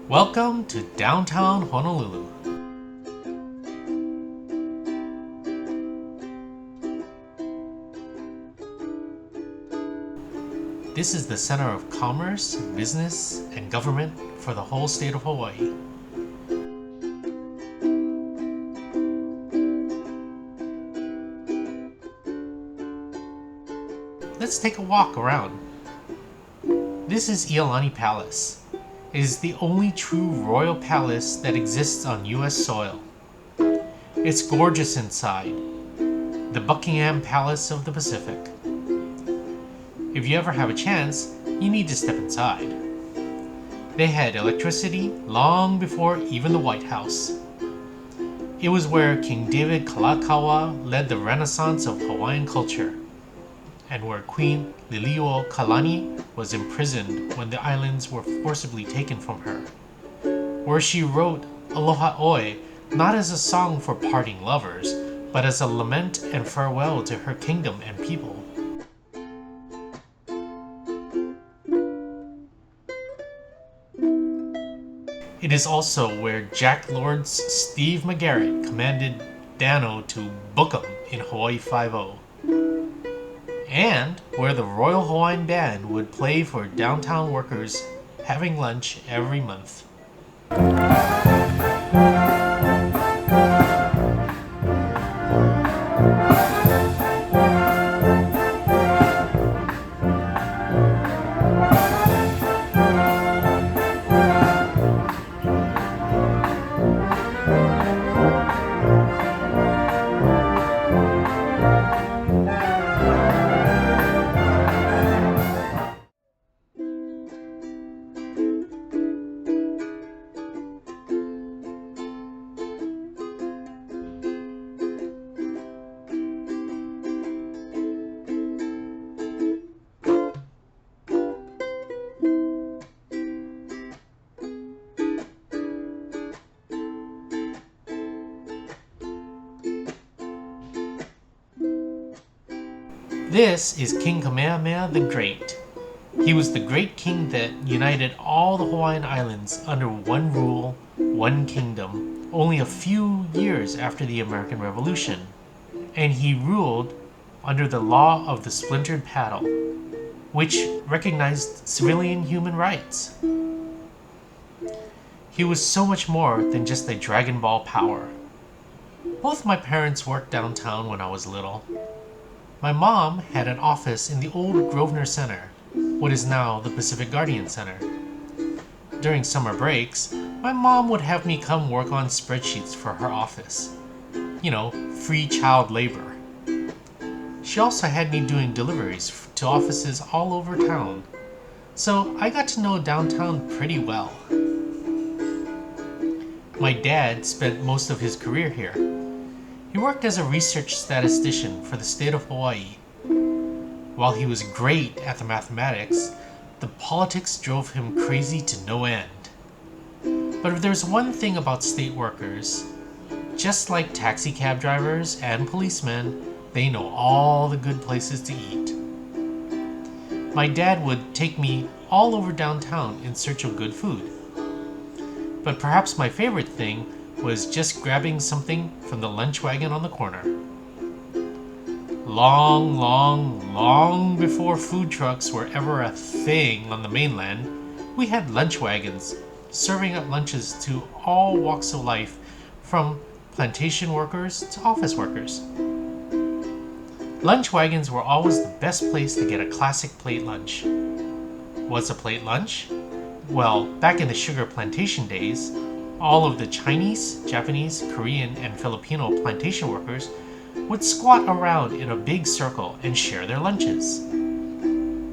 Welcome to downtown Honolulu. This is the center of commerce, business, and government for the whole state of Hawaii. Let's take a walk around. This is Iolani Palace. It is the only true royal palace that exists on US soil. It's gorgeous inside, the Buckingham Palace of the Pacific. If you ever have a chance, you need to step inside. They had electricity long before even the White House. It was where King David Kalakaua led the renaissance of Hawaiian culture, and where Queen Liliuokalani was imprisoned when the islands were forcibly taken from her. Where she wrote Aloha Oe not as a song for parting lovers, but as a lament and farewell to her kingdom and people. It is also where Jack Lord's Steve McGarrett commanded Dano to book 'em in Hawaii Five-0. And where the Royal Hawaiian Band would play for downtown workers having lunch every month. This is King Kamehameha the Great. He was the great king that united all the Hawaiian Islands under one rule, one kingdom, only a few years after the American Revolution. And he ruled under the law of the splintered paddle, which recognized civilian human rights. He was so much more than just a Dragon Ball power. Both my parents worked downtown when I was little. My mom had an office in the old Grosvenor Center, what is now the Pacific Guardian Center. During summer breaks, my mom would have me come work on spreadsheets for her office. You know, free child labor. She also had me doing deliveries to offices all over town, so I got to know downtown pretty well. My dad spent most of his career here. He worked as a research statistician for the state of Hawaii. While he was great at the mathematics, the politics drove him crazy to no end. But if there's one thing about state workers, just like taxi cab drivers and policemen, they know all the good places to eat. My dad would take me all over downtown in search of good food. But perhaps my favorite thing was just grabbing something from the Lunchwagon on the corner. Long before food trucks were ever a thing on the mainland, we had Lunchwagons serving up lunches to all walks of life, from plantation workers to office workers. Lunchwagons were always the best place to get a classic plate lunch. What's a plate lunch? Well, back in the sugar plantation days, all of the Chinese, Japanese, Korean, and Filipino plantation workers would squat around in a big circle and share their lunches.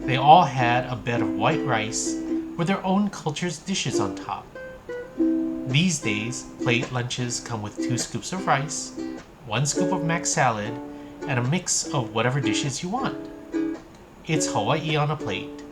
They all had a bed of white rice with their own culture's dishes on top. These days, plate lunches come with 2 scoops of rice, 1 scoop of mac salad, and a mix of whatever dishes you want. It's Hawaii on a plate.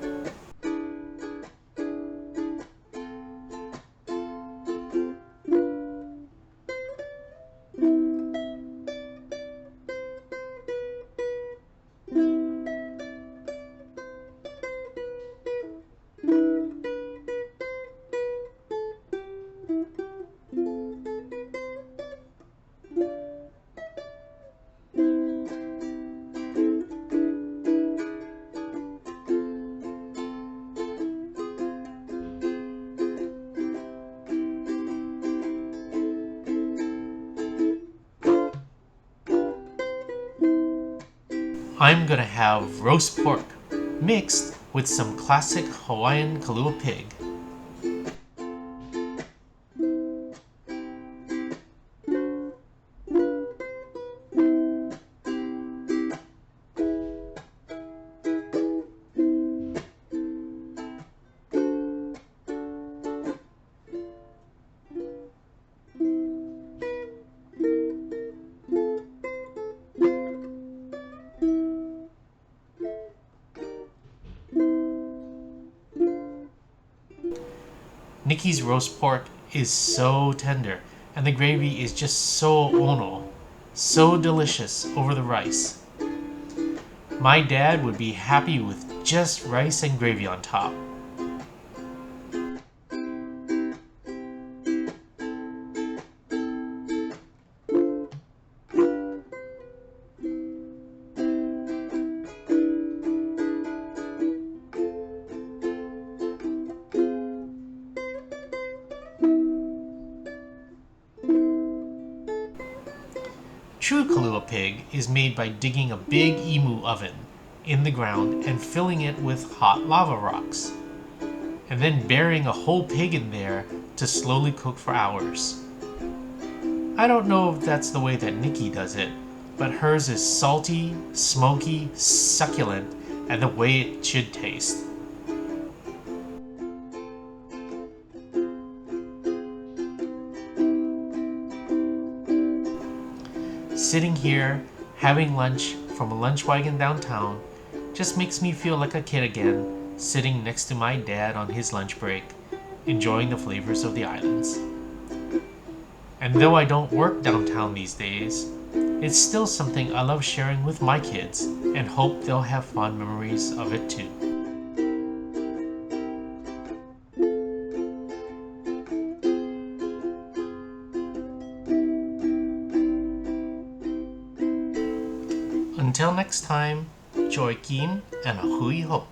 I'm gonna have roast pork mixed with some classic Hawaiian Kalua pig. Nicky's roast pork is so tender, and the gravy is just so ono, so delicious over the rice. My dad would be happy with just rice and gravy on top. True Kalua pig is made by digging a big imu oven in the ground and filling it with hot lava rocks, and then burying a whole pig in there to slowly cook for hours. I don't know if that's the way that Nicky does it, but hers is salty, smoky, succulent, and the way it should taste. Sitting here, having lunch from a Lunchwagon downtown, just makes me feel like a kid again, sitting next to my dad on his lunch break, enjoying the flavors of the islands. And though I don't work downtown these days, it's still something I love sharing with my kids and hope they'll have fond memories of it too. Until next time, Joy Kim and a hui ho.